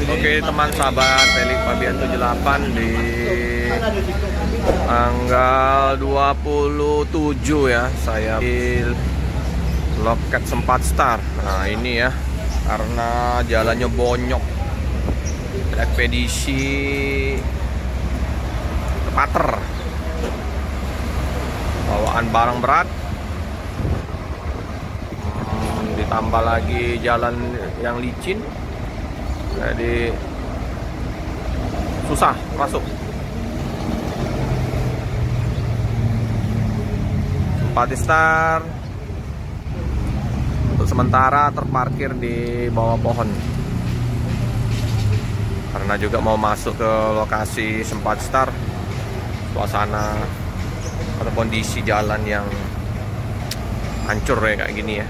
Oke teman sahabat Pelik Fabian 78 di tanggal 27 ya, saya ambil loket sempat star. Nah ini ya, karena jalannya bonyok, ekspedisi pater, bawaan barang berat, ditambah lagi jalan yang licin, jadi susah masuk. Empati Star untuk sementara terparkir di bawah pohon, karena juga mau masuk ke lokasi Sempat Star. Suasana atau kondisi jalan yang hancur ya kayak gini ya.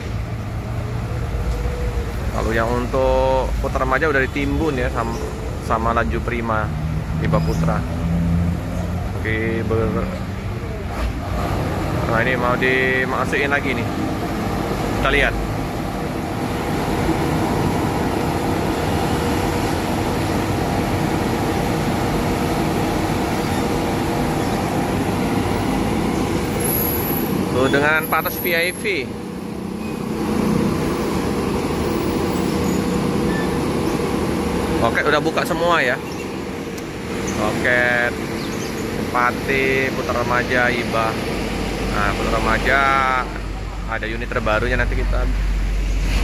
Kalau yang untuk Putra Remaja udah ditimbun ya sama laju prima Tiba Putra. Oke, nah ini mau dimasukin lagi nih. Kita lihat. Tuh dengan patas VIP. Oke, udah buka semua ya. Loket Empati, Putra Remaja, Iba. Nah, Putra Remaja ada unit terbarunya, nanti kita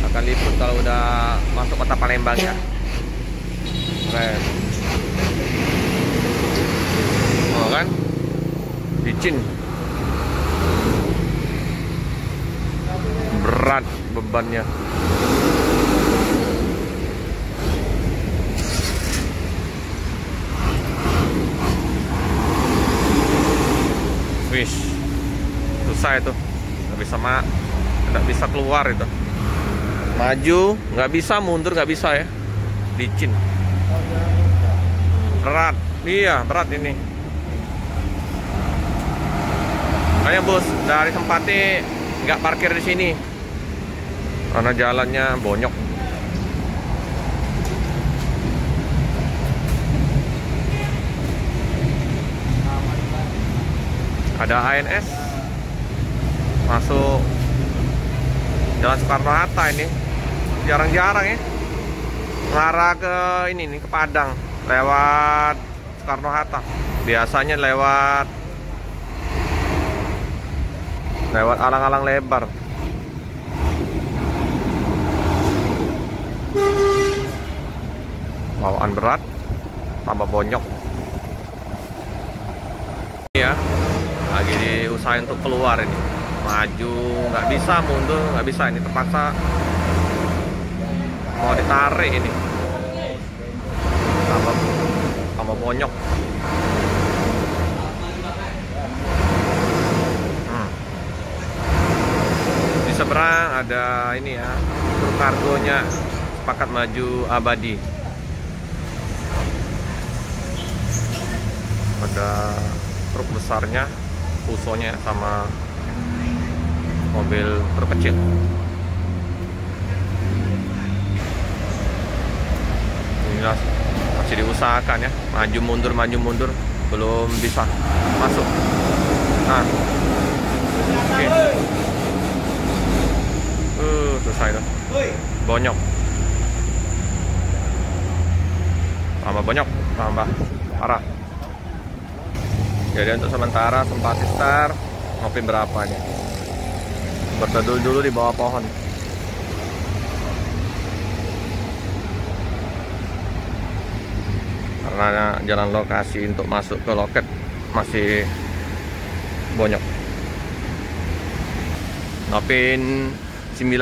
akan liput kalau udah masuk kota Palembang ya. Keren. Oh kan? Licin. Berat bebannya. Wish, susah itu, nggak bisa keluar itu. Maju nggak bisa, mundur nggak bisa ya, licin. Berat, iya berat ini. Makanya bos dari Sempati nggak parkir di sini, karena jalannya bonyok. Ada ANS masuk Jalan Soekarno-Hatta, ini jarang-jarang ya, mengarah ke ini nih, ke Padang lewat Soekarno-Hatta. Biasanya lewat alang-alang lebar. Bawaan berat tambah bonyok ya. Lagi diusahain untuk keluar ini, maju nggak bisa, mundur nggak bisa, ini terpaksa mau ditarik ini, tambah bonyok. Di seberang ada ini ya, truk kargonya Sepakat Maju Abadi. Ada truk besarnya, Fusonya sama mobil truk kecil. Inilah masih diusahakan ya, maju mundur belum bisa masuk. Nah, oke. Susah itu, bonyok, tambah bonyok, tambah parah. Jadi untuk sementara Empati Star ngopi berapa nih? Berteduh dulu di bawah pohon. Karena jalan lokasi untuk masuk ke loket masih bonyok. Ngopin 19,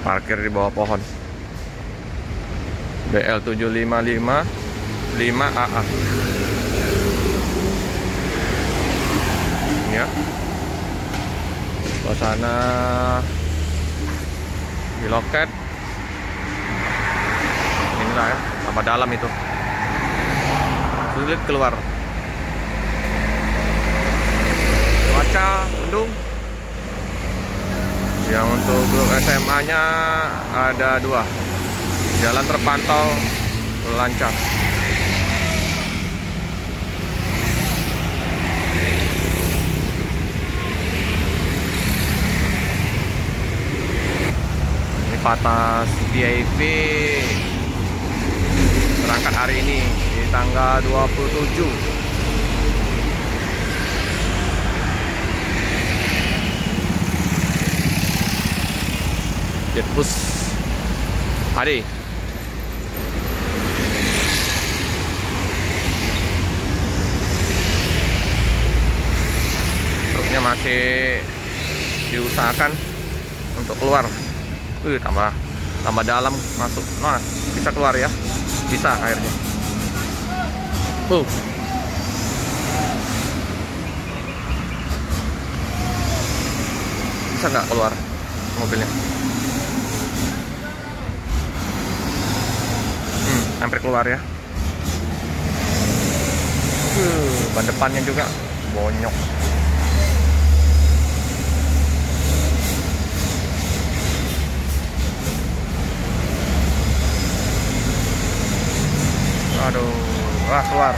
parkir di bawah pohon. BL 755 5AA. Ya, suasana di loket inilah ya, tambah dalam itu, sulit keluar. Cuaca mendung. Yang untuk blok SMA nya ada 2. Jalan terpantau lancar. Ini Patas VIP berangkat hari ini di tanggal 27. Jetbus Adi. Truknya masih diusahakan untuk keluar. Tambah dalam masuk. Nah, bisa keluar ya. Bisa akhirnya. Bisa nggak keluar mobilnya? Hampir keluar ya. Ban depannya juga bonyok. Aduh, keluar.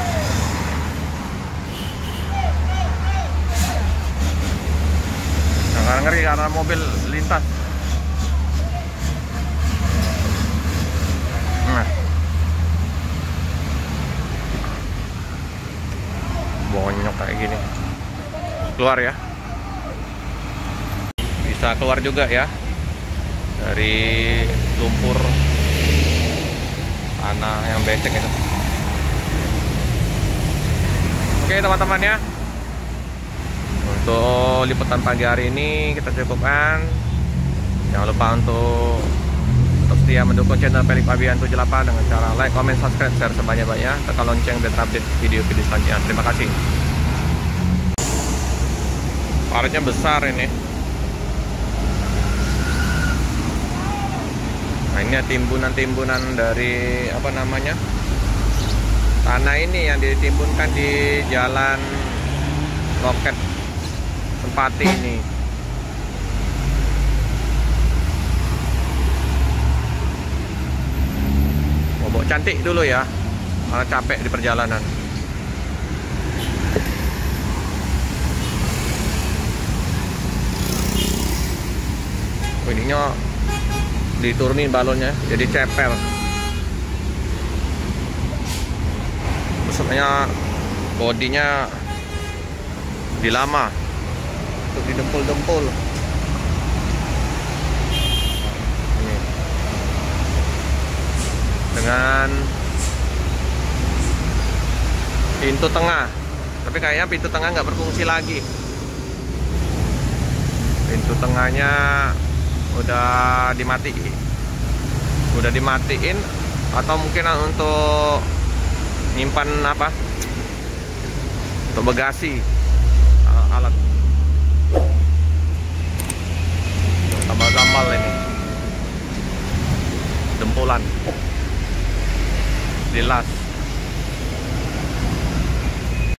Nah, ngeri karena mobil lintas. Nah, bonyok kayak gini. Keluar ya. Bisa keluar juga ya dari lumpur tanah yang becek itu. Oke teman-teman ya, untuk liputan pagi hari ini kita cukupkan. Jangan lupa untuk setia mendukung channel Pelik Pabian 78 dengan cara like, comment, subscribe, share sebanyak-banyaknya, tekan lonceng dan update video-video selanjutnya. Terima kasih. Paritnya besar ini. Nah, ini timbunan-timbunan dari apa namanya? Tanah ini yang ditimbunkan di jalan Loket Sempati ini. Bobok cantik dulu ya, karena capek di perjalanan. Ininya diturunin balonnya, jadi cepel. Maksudnya bodinya dilama untuk didempul-dempul. Ini. Dengan pintu tengah, tapi kayaknya pintu tengah nggak berfungsi lagi. Pintu tengahnya udah dimatiin atau mungkin untuk nyimpan apa, untuk bagasi alat tambal-tambal ini, dempulan dilas.